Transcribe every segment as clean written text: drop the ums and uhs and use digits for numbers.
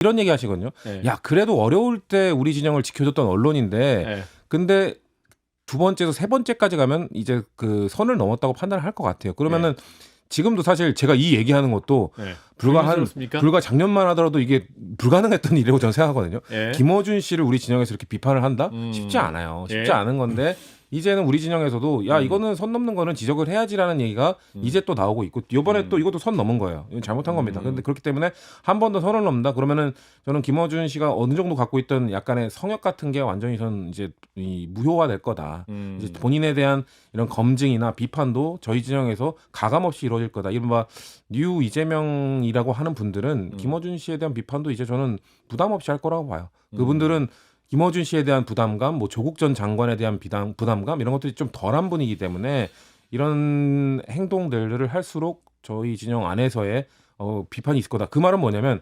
이런 얘기 하시거든요. 네. 야, 그래도 어려울 때 우리 진영을 지켜줬던 언론인데 네. 근데 두 번째에서 세 번째까지 가면 이제 그 선을 넘었다고 판단을 할 것 같아요. 그러면은 지금도 사실 제가 이 얘기하는 것도 네. 불과 작년만 하더라도 이게 불가능했던 일이라고 저는 생각하거든요. 네. 김어준 씨를 우리 진영에서 이렇게 비판을 한다? 음. 쉽지 않아요. 쉽지 예. 않은 건데 이제는 우리 진영에서도 야, 이거는 선 넘는 거는 지적을 해야지라는 얘기가 이제 또 나오고 있고 이번에 또 이것도 선 넘은 거예요. 이건 잘못한 겁니다. 그런데 그렇기 때문에 한 번 더 선을 넘는다 그러면은 저는 김어준 씨가 어느 정도 갖고 있던 약간의 성역 같은 게 완전히 전 이제 이 무효화될 거다. 이제 본인에 대한 이런 검증이나 비판도 저희 진영에서 가감 없이 이루어질 거다. 이른바 뉴 이재명이라고 하는 분들은 김어준 씨에 대한 비판도 이제 저는 부담 없이 할 거라고 봐요. 그분들은 김어준 씨에 대한 부담감, 뭐 조국 전 장관에 대한 부담감 이런 것들이 좀 덜한 분이기 때문에 이런 행동들을 할수록 저희 진영 안에서의 비판이 있을 거다. 그 말은 뭐냐면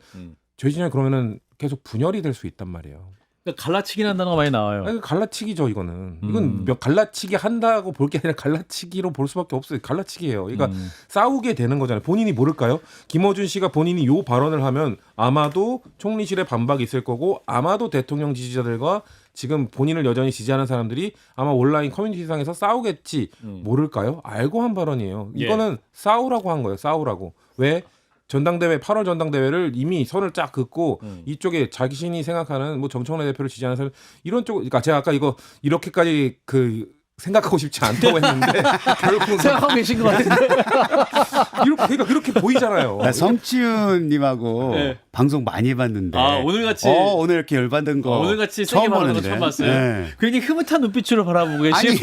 저희 진영이 그러면은 계속 분열이 될 수 있단 말이에요. 그러니까 갈라치기라는 단어가 많이 나와요. 아니, 갈라치기죠, 이거는. 이건 갈라치기 한다고 볼 게 아니라 갈라치기로 볼 수밖에 없어요. 갈라치기예요. 그러니까 싸우게 되는 거잖아요. 본인이 모를까요? 김어준 씨가 본인이 요 발언을 하면 아마도 총리실에 반박이 있을 거고 아마도 대통령 지지자들과 지금 본인을 여전히 지지하는 사람들이 아마 온라인 커뮤니티상에서 싸우겠지 모를까요? 알고 한 발언이에요. 이거는 싸우라고 한 거예요. 싸우라고. 왜? 전당대회 8월 전당대회를 이미 선을 쫙 긋고 이쪽에 자신이 생각하는 뭐 정청래 대표를 지지하는 사람 이런 쪽 그러니까 제가 아까 이거 이렇게까지 그 생각하고 싶지 않다고 했는데 결국은 생각하고 계신 것 같은데. 그러니까 그렇게 보이잖아요. 나 성치훈님하고 네. 방송 많이 해봤는데 오늘같이 오늘 이렇게 열받은 거 오늘같이 세게 말하는 거 처음 봤어요. 네. 굉장히 흐뭇한 눈빛으로 바라보고 계신.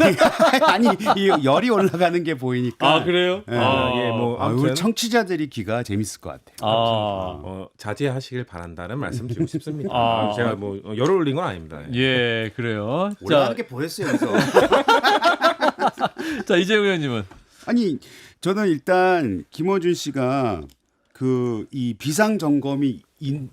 아니 이 열이 올라가는 게 보이니까. 아 그래요? 네. 예, 뭐 우리 아무튼 청취자들이 귀가 재밌을 것 같아요. 자제하시길 바란다는 말씀 드리고 싶습니다. 아. 제가 뭐 열 올린 건 아닙니다. 예, 그래요. 올라가는 게 보였어요. 그래서. 자 이재용 의원님은 아니 저는 일단 김어준 씨가 그 이 비상 점검이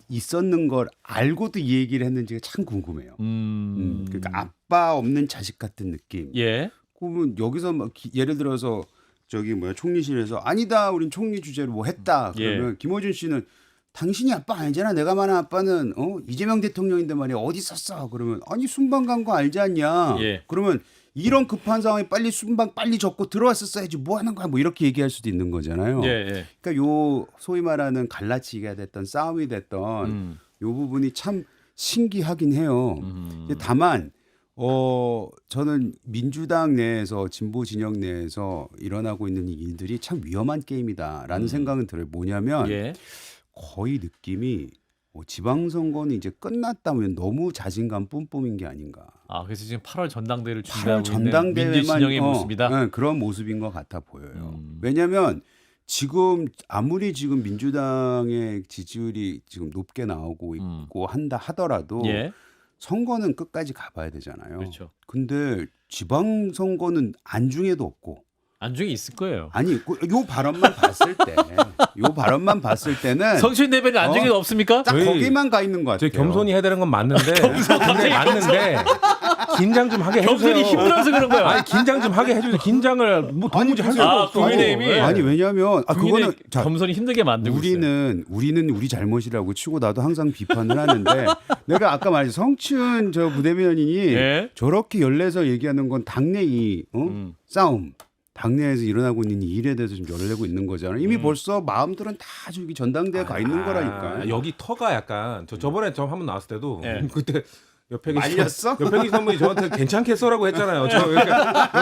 있었는 걸 알고도 이 얘기를 했는지가 참 궁금해요. 그러니까 아빠 없는 자식 같은 느낌. 예. 그러면 여기서 막 예를 들어서 저기 총리실에서 아니다, 우린 총리 주제로 뭐 했다. 그러면 김어준 씨는 당신이 아빠 아니잖아. 내가 말한 아빠는 이재명 대통령인데 말이야. 어디 있었어? 그러면 아니 순방 간 거 알지 않냐? 그러면 이런 급한 상황에 빨리 순방 빨리 접고 들어왔었어야지 뭐 하는 거야? 뭐 이렇게 얘기할 수도 있는 거잖아요. 그러니까 요 소위 말하는 갈라치기가 됐던 싸움이 됐던 요 부분이 참 신기하긴 해요. 다만 저는 민주당 내에서 진보 진영 내에서 일어나고 있는 이 일들이 참 위험한 게임이다라는 생각은 들어요. 뭐냐면 거의 느낌이 지방선거는 이제 끝났다면 너무 자신감 뿜뿜인 게 아닌가. 아 그래서 지금 8월 전당대회를 준비하고 8월 있는 민주 진영의 모습이다. 네, 그런 모습인 것 같아 보여요. 왜냐하면 지금 아무리 지금 민주당의 지지율이 지금 높게 나오고 있고 한다 하더라도 선거는 끝까지 가봐야 되잖아요. 그렇죠. 근데 지방선거는 안중에도 없고. 안중에 있을 거예요. 아니, 요 발언만 봤을 때는 성추인 대변인 안중에도 없습니까? 딱 거기만 가 있는 것 같아요. 저희 겸손히 해야 되는 건 맞는데 맞는데 긴장 좀 하게 해주세요. 겸손이 힘들어서 그런 거예요. 아니 긴장 좀 하게 해주세요. 긴장을 뭐 도무지 할 수가 없어. 국민의힘이 아니 왜냐하면 그거는 겸손이 힘들게 만들고 있어요. 우리는 우리 잘못이라고 치고 나도 항상 비판을 하는데 내가 아까 말했죠. 성춘 저 부대변인이 저렇게 열내서 얘기하는 건 당내 이 싸움. 당내에서 일어나고 있는 이 일에 대해서 좀 열을 내고 있는 거잖아요. 이미 벌써 마음들은 다 저기 전당대회 가 있는 거라니까. 여기 터가 약간 저번에 저 한번 나왔을 때도 그때 옆에 말렸어? 옆에 계신 분이 저한테 괜찮겠어라고 했잖아요. 여기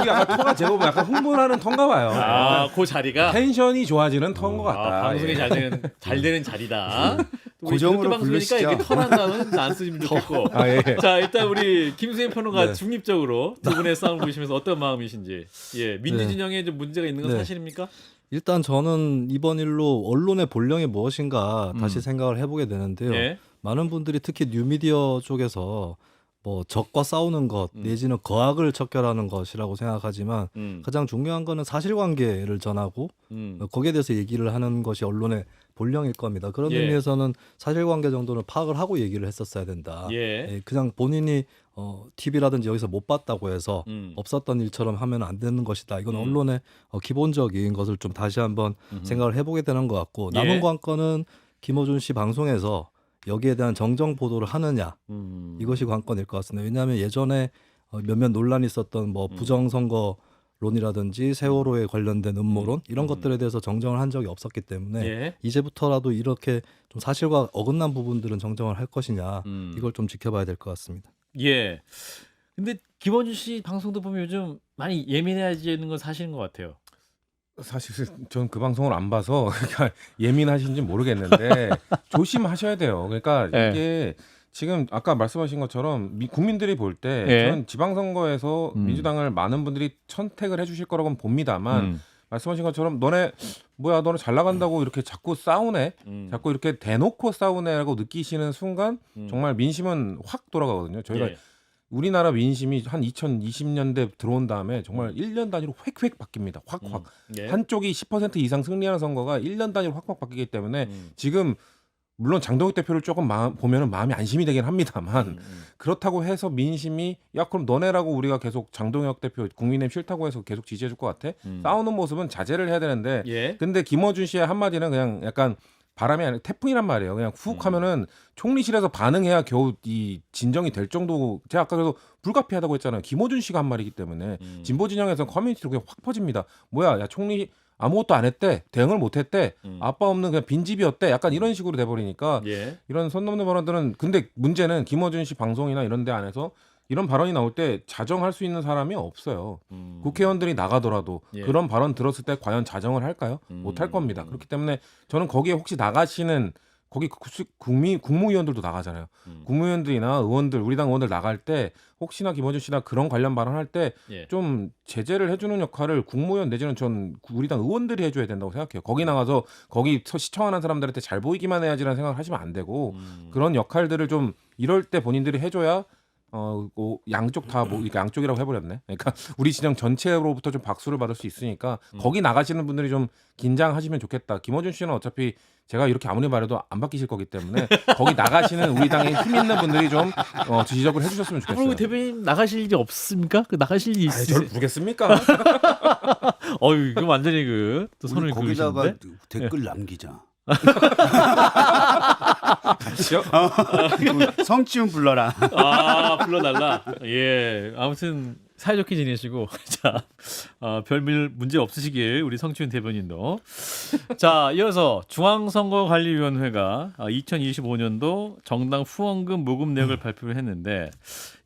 약간 터가 제법 약간 흥분하는 턴가 봐요. 그 자리가 텐션이 좋아지는 턴 것 같다. 방송이 잘 되는 자리다. 고정으로 방송이니까 이렇게 터라는 단어는 안 쓰시면 좋겠고. 자 일단 우리 김수현 평론가 중립적으로 두 분의 싸움 보시면서 어떤 마음이신지. 민주 진영에 좀 문제가 있는 건 사실입니까? 일단 저는 이번 일로 언론의 본령이 무엇인가 다시 생각을 해보게 되는데요. 많은 분들이 특히 뉴미디어 쪽에서 뭐 적과 싸우는 것 내지는 거악을 척결하는 것이라고 생각하지만 가장 중요한 거는 사실관계를 전하고 거기에 대해서 얘기를 하는 것이 언론의 본령일 겁니다. 그런 의미에서는 사실관계 정도는 파악을 하고 얘기를 했었어야 된다. 그냥 본인이 TV라든지 여기서 못 봤다고 해서 없었던 일처럼 하면 안 되는 것이다. 이건 언론의 기본적인 것을 좀 다시 한번 생각을 해보게 되는 것 같고 남은 관건은 김어준 씨 방송에서 여기에 대한 정정 보도를 하느냐 이것이 관건일 것 같습니다. 왜냐하면 예전에 몇몇 논란이 있었던 뭐 부정선거론이라든지 세월호에 관련된 음모론 이런 것들에 대해서 정정을 한 적이 없었기 때문에 예. 이제부터라도 이렇게 좀 사실과 어긋난 부분들은 정정을 할 것이냐 이걸 좀 지켜봐야 될 것 같습니다. 예. 근데 김원준 씨 방송도 보면 요즘 많이 예민해지는 건 사실인 것 같아요. 사실 전 그 방송을 안 봐서 그러니까 예민하신지 모르겠는데 조심하셔야 돼요. 그러니까 예. 이게 지금 아까 말씀하신 것처럼 국민들이 볼 때 예. 저는 지방선거에서 민주당을 많은 분들이 선택을 해주실 거라고는 봅니다만 말씀하신 것처럼 너네 잘 나간다고 이렇게 자꾸 싸우네, 자꾸 이렇게 대놓고 싸우네라고 느끼시는 순간 정말 민심은 확 돌아가거든요. 저희가 예. 우리나라 민심이 한 2020년대 들어온 다음에 정말 1년 단위로 획획 바뀝니다. 확. 예. 한쪽이 10% 이상 승리하는 선거가 1년 단위로 확 바뀌기 때문에 지금 물론 장동혁 대표를 조금 보면은 마음이 안심이 되긴 합니다만 그렇다고 해서 민심이 야 그럼 너네라고 우리가 계속 장동혁 대표 국민의힘 싫다고 해서 계속 지지해줄 것 같아? 싸우는 모습은 자제를 해야 되는데 예. 근데 김어준 씨의 한마디는 그냥 약간 바람이 아니라 태풍이란 말이에요. 그냥 훅 하면은 총리실에서 반응해야 겨우 이 진정이 될 정도. 제가 아까 그래서 불가피하다고 했잖아요. 김어준 씨가 한 말이기 때문에 진보 진영에서 커뮤니티로 그냥 확 퍼집니다. 뭐야, 야 총리 아무것도 안 했대, 대응을 못 했대, 아빠 없는 그냥 빈집이었대. 약간 이런 식으로 돼버리니까 예. 이런 선 넘는 발언들은 근데 문제는 김어준 씨 방송이나 이런 데 안에서 이런 발언이 나올 때 자정할 수 있는 사람이 없어요. 국회의원들이 나가더라도 예. 그런 발언 들었을 때 과연 자정을 할까요? 못할 겁니다. 그렇기 때문에 저는 거기에 혹시 나가시는 거기 국무위원들도 나가잖아요. 국무위원들이나 의원들, 우리 당 의원들 나갈 때 혹시나 김어준 씨나 그런 관련 발언할 때 좀 예. 제재를 해주는 역할을 국무위원 내지는 전 우리 당 의원들이 해줘야 된다고 생각해요. 거기 나가서 거기서 시청하는 사람들한테 잘 보이기만 해야지라는 생각을 하시면 안 되고 그런 역할들을 좀 이럴 때 본인들이 해줘야 양쪽 다 그러니까 양쪽이라고 해버렸네. 그러니까 우리 진영 전체로부터 좀 박수를 받을 수 있으니까 거기 나가시는 분들이 좀 긴장하시면 좋겠다. 김어준 씨는 어차피 제가 이렇게 아무리 말해도 안 바뀌실 거기 때문에 거기 나가시는 우리 당의 힘 있는 분들이 좀 지적을 해주셨으면 좋겠어요. 앞으로 대표님 나가실 일이 없습니까? 그 나가실 일이 있으세요? 저를 부르겠습니까? 어유 이거 완전히 또 손을 우리 거기다가 그으시는데. 댓글 남기자. 같이요? 성치훈 불러라. 아 불러달라. 예. 아무튼 사이좋게 지내시고 자 별일 문제 없으시길 우리 성치훈 대변인도. 자 이어서 중앙선거관리위원회가 2025년도 정당 후원금 모금 내역을 발표를 했는데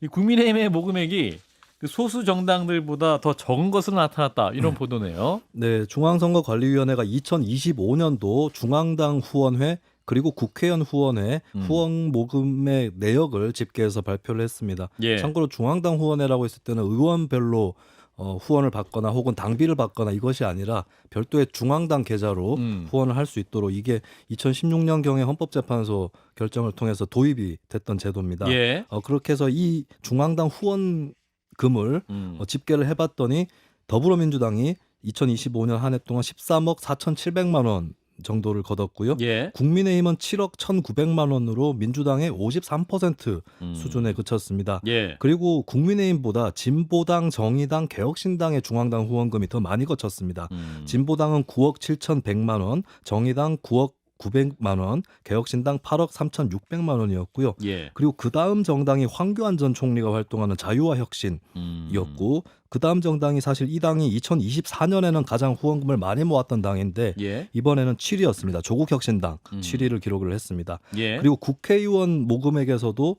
이 국민의힘의 모금액이 그 소수 정당들보다 더 적은 것으로 나타났다 이런 보도네요. 네, 중앙선거관리위원회가 2025년도 중앙당 후원회 그리고 국회의원 후원회 후원 모금의 내역을 집계해서 발표를 했습니다. 예. 참고로 중앙당 후원회라고 했을 때는 의원별로 후원을 받거나 혹은 당비를 받거나 이것이 아니라 별도의 중앙당 계좌로 후원을 할 수 있도록 이게 2016년경에 헌법재판소 결정을 통해서 도입이 됐던 제도입니다. 예. 그렇게 해서 이 중앙당 후원금을 집계를 해봤더니 더불어민주당이 2025년 한 해 동안 13억 4,700만 원 정도를 거뒀고요. 예. 국민의힘은 7억 1,900만 원으로 민주당의 53% 수준에 그쳤습니다. 예. 그리고 국민의힘보다 진보당, 정의당, 개혁신당의 중앙당 후원금이 더 많이 거쳤습니다. 진보당은 9억 7,100만 원, 정의당 9억 900만 원, 개혁신당 8억 3,600만 원이었고요. 예. 그리고 그 다음 정당이 황교안 전 총리가 활동하는 자유와 혁신이었고 그 다음 정당이 사실 이 당이 2024년에는 가장 후원금을 많이 모았던 당인데 예. 이번에는 7위였습니다. 조국혁신당 7위를 기록을 했습니다. 예. 그리고 국회의원 모금액에서도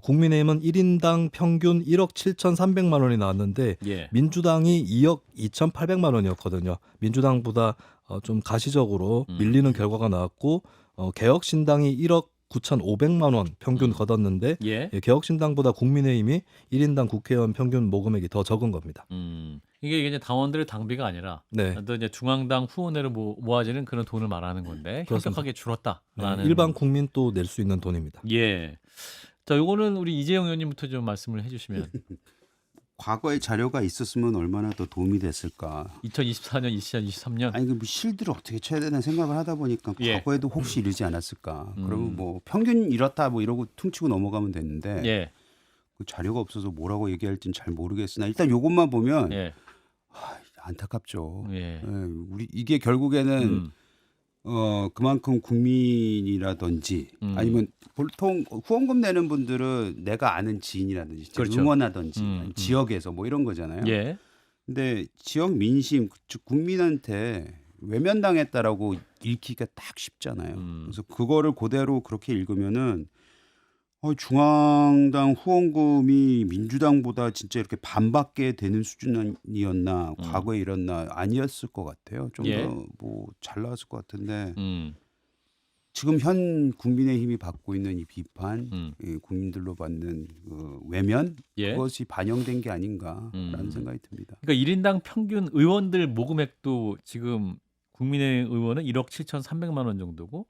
국민의힘은 1인당 평균 1억 7,300만 원이 나왔는데 예. 민주당이 2억 2,800만 원이었거든요. 민주당보다 좀 가시적으로 밀리는 결과가 나왔고 개혁신당이 1억 9,500만 원 평균 거뒀는데 예. 개혁신당보다 국민의힘이 1인당 국회의원 평균 모금액이 더 적은 겁니다. 이게 이제 당원들의 당비가 아니라 네. 또 이제 중앙당 후원회로 모아지는 그런 돈을 말하는 건데 그렇습니다. 현격하게 줄었다라는. 일반 국민 또 낼 수 있는 돈입니다. 예. 자, 요거는 우리 이재용 의원님부터 좀 말씀을 해주시면. 과거의 자료가 있었으면 얼마나 더 도움이 됐을까. 2024년, 2023년. 아니 그 실들을 어떻게 쳐야 되나 생각을 하다 보니까 예. 과거에도 혹시 이러지 않았을까. 그러면 뭐 평균 이렇다 뭐 이러고 퉁치고 넘어가면 됐는데 예. 그 자료가 없어서 뭐라고 얘기할지는 잘 모르겠으나 일단 요것만 보면 예. 안타깝죠. 예. 예, 우리 이게 결국에는 그만큼 국민이라든지 아니면 보통 후원금 내는 분들은 내가 아는 지인이라든지 그렇죠. 응원하든지 아니면 지역에서 뭐 이런 거잖아요. 예. 근데 지역 민심 즉 국민한테 외면당했다라고 읽기가 딱 쉽잖아요. 그래서 그거를 그대로 그렇게 읽으면은 중앙당 후원금이 민주당보다 진짜 이렇게 반밖에 되는 수준이었나 과거에 이랬나 아니었을 것 같아요. 좀 예. 더 뭐 잘 나왔을 것 같은데 음. 지금 현 국민의힘이 받고 있는 이 비판, 음. 이 국민들로 받는 그 외면 예. 그것이 반영된 게 아닌가라는 생각이 듭니다. 그러니까 1인당 평균 의원들 모금액도 지금 국민의 의원은 1억 7,300만 원 정도고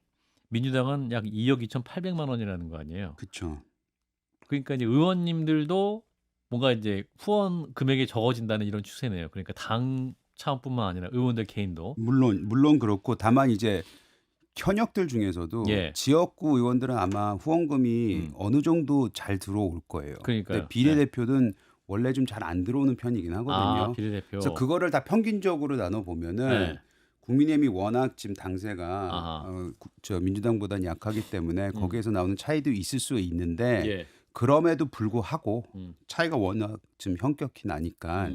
민주당은 약 2억 2,800만 원이라는 거 아니에요. 그렇죠. 그러니까 이제 의원님들도 뭔가 이제 후원 금액이 적어진다는 이런 추세네요. 그러니까 당 차원뿐만 아니라 의원들 개인도. 물론 그렇고 다만 이제 현역들 중에서도 예. 지역구 의원들은 아마 후원금이 어느 정도 잘 들어올 거예요. 그러니까요. 근데 비례대표는 원래 좀 잘 안 들어오는 편이긴 하거든요. 아, 비례대표. 그래서 그거를 다 평균적으로 나눠 보면은 네. 국민의힘이 워낙 지금 당세가 아하. 저 민주당보다는 약하기 때문에 거기에서 나오는 차이도 있을 수 있는데 예. 그럼에도 불구하고 음. 차이가 워낙 좀 현격히 나니까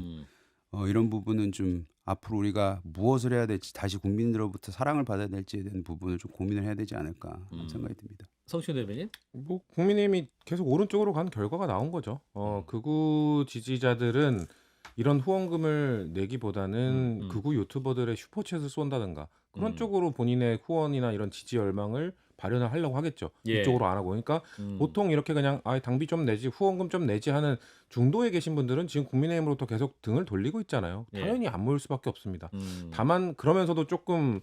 이런 부분은 좀 앞으로 우리가 무엇을 해야 될지 다시 국민들로부터 사랑을 받아야 될지에 대한 부분을 좀 고민을 해야 되지 않을까 하는 생각이 듭니다. 성춘 대변인? 뭐 국민의힘이 계속 오른쪽으로 간 결과가 나온 거죠. 극우 지지자들은 이런 후원금을 내기보다는 극우 유튜버들의 슈퍼챗을 쏜다든가 그런 쪽으로 본인의 후원이나 이런 지지 열망을 발현을 하려고 하겠죠. 예. 이쪽으로 안 하고. 그러니까 보통 이렇게 그냥 당비 좀 내지 후원금 좀 내지 하는 중도에 계신 분들은 지금 국민의힘으로부터 계속 등을 돌리고 있잖아요. 예. 당연히 안 모일 수밖에 없습니다. 다만 그러면서도 조금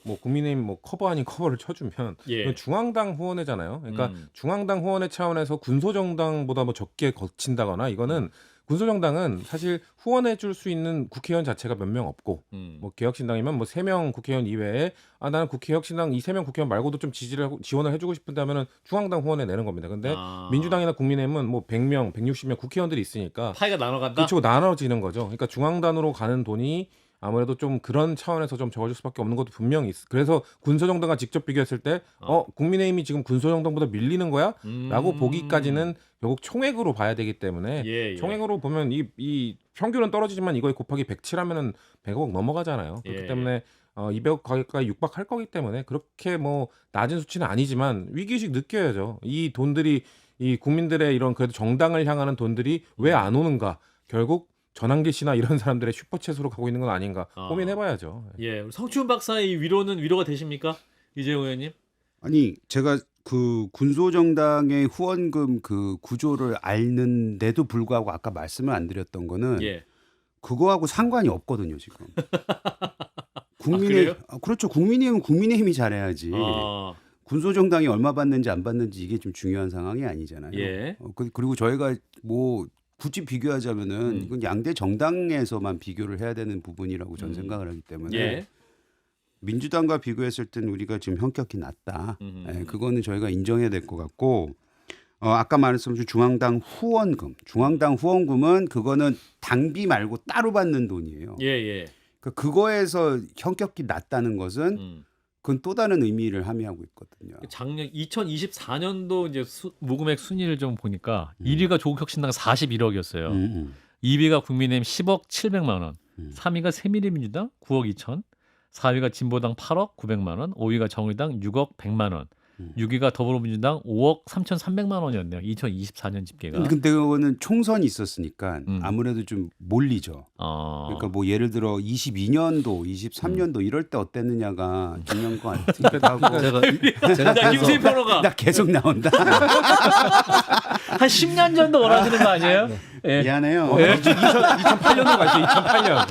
뭐 국민의힘 뭐 커버 아닌 커버를 쳐주면 예. 이건 중앙당 후원회잖아요. 그러니까 중앙당 후원회 차원에서 군소정당보다 뭐 적게 거친다거나 이거는 군소정당은 사실 후원해 줄 수 있는 국회의원 자체가 몇 명 없고 뭐 개혁신당이면 뭐 3명 국회의원 이외에 나는 국회혁신당 이 3명 국회의원 말고도 좀 지원을 해주고 싶은데 하면은 중앙당 후원회 내는 겁니다. 근데 민주당이나 국민의힘은 뭐 100명, 160명 국회의원들이 있으니까 파이가 나눠간다. 그렇죠. 나눠지는 거죠. 그러니까 중앙단으로 가는 돈이 아무래도 좀 그런 차원에서 좀 적어질 수밖에 없는 것도 분명히 있어. 그래서 군소정당과 직접 비교했을 때 국민의힘이 지금 군소정당보다 밀리는 거야? 라고 보기까지는 결국 총액으로 봐야 되기 때문에 예. 총액으로 보면 이 평균은 떨어지지만 이거에 곱하기 107하면은 100억 넘어가잖아요. 그렇기 예. 때문에 200억 가까이 육박할 거기 때문에 그렇게 뭐 낮은 수치는 아니지만 위기의식 느껴야죠. 이 돈들이 이 국민들의 이런 그래도 정당을 향하는 돈들이 왜 안 오는가? 결국 전환기 씨나 이런 사람들의 슈퍼챗으로 가고 있는 건 아닌가 고민해봐야죠. 예, 우리 성춘 박사의 위로는 위로가 되십니까, 이재용 의원님? 아니 제가 그 군소정당의 후원금 그 구조를 알는데도 불구하고 아까 말씀을 안 드렸던 거는 예. 그거하고 상관이 없거든요 지금. 그래요? 그렇죠. 국민의힘은 국민의힘이 잘해야지. 아, 군소정당이 얼마 받는지 안 받는지 이게 좀 중요한 상황이 아니잖아요. 예. 그리고 저희가 뭐 굳이 비교하자면은 이건 양대 정당에서만 비교를 해야 되는 부분이라고 저는 생각을 하기 때문에 예. 민주당과 비교했을 때는 우리가 지금 현격히 낮다. 예, 그거는 저희가 인정해야 될 것 같고 아까 말씀하신 중앙당 후원금은 그거는 당비 말고 따로 받는 돈이에요. 예. 그거에서 현격히 낮다는 것은 그건 또 다른 의미를 함의하고 있거든요. 작년 2024년도 이제 모금액 순위를 좀 보니까 1위가 조국혁신당 41억이었어요. 2위가 국민의힘 10억 700만 원, 3위가 새미래민주당 9억 2천, 4위가 진보당 8억 900만 원, 5위가 정의당 6억 100만 원, 6위가 더불어민주당 5억 3,300만 원이었네요. 2024년 집계가. 근데 그거는 총선이 있었으니까 아무래도 좀 몰리죠. 그러니까 뭐 예를 들어 22년도, 23년도 이럴 때 어땠느냐가 중요한 것 같은데. 제가 자, 김수희 평론가. 나 계속 나온다. 한 10년 전도 원하시는 거 아니에요? 예. 미안해요. 2008년으로 가죠. 2008년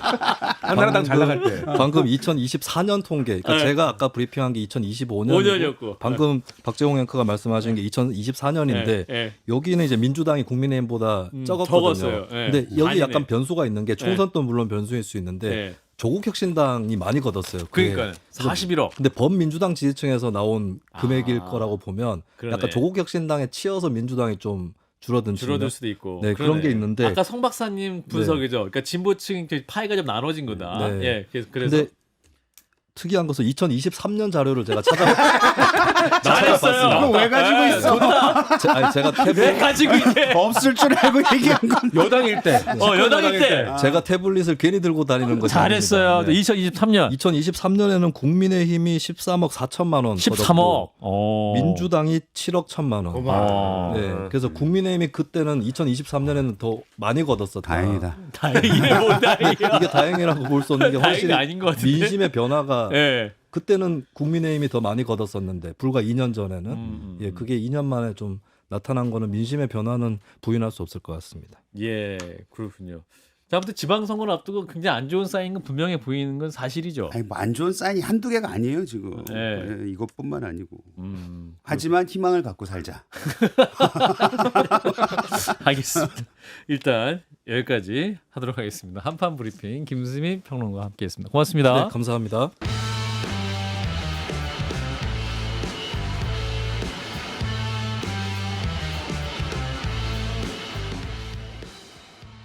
한나라당 잘 나갈 때. 방금 2024년 통계. 그러니까 제가 아까 브리핑한 게 2025년. 5년이었고. 방금 박재홍 앵커가 말씀하신 게 2024년인데 여기는 이제 민주당이 국민의힘보다 적었거든요. 적었어요. 근데 여기 아니네. 약간 변수가 있는 게 총선도 물론 변수일 수 있는데 조국혁신당이 많이 걷었어요. 그러니까요. 41억. 근데 범민주당 지지층에서 나온 금액일 거라고 보면 그러네. 약간 조국혁신당에 치여서 민주당이 좀 줄어들 수도 있고. 네, 그런 게 있는데 아까 성 박사님 분석이죠. 그러니까 진보층 파이가 좀 나눠진 거다. 네. 예. 그래서 근데 특이한 것은 2023년 자료를 제가 찾아봤습니다. 잘했어요. 그거 왜 가지고 있어? 제가 왜 가지고 있네. 없을 줄 알고 얘기한 건. 여당일 때. 여당일 때. 제가 태블릿을 괜히 들고 다니는 거죠. 잘했어요. 네. 2023년 2023년에는 국민의힘이 13억 4천만 원 13억. 민주당이 7억 1천만 원. 어. 네, 그래서 국민의힘이 그때는 2023년에는 더 많이 걷었었다. 다행이다. 다행이네, 못 다행이야. 이게 다행이라고 볼 수 없는 게 훨씬 다행이 아닌 것 같은데. 민심의 변화가 예. 그때는 국민의힘이 더 많이 걷었었는데 불과 2년 전에는 예, 그게 2년 만에 좀 나타난 거는 민심의 변화는 부인할 수 없을 것 같습니다. 예, 그렇군요. 자, 아무튼 지방선거를 앞두고 굉장히 안 좋은 사인은 건 분명해 보이는 건 사실이죠. 아니 뭐 안 좋은 사인이 한두 개가 아니에요 지금. 네. 예, 이것뿐만 아니고. 하지만 희망을 갖고 살자. 알겠습니다. 일단 여기까지 하도록 하겠습니다. 한판 브리핑 김수민 평론가와 함께했습니다. 고맙습니다. 네, 감사합니다.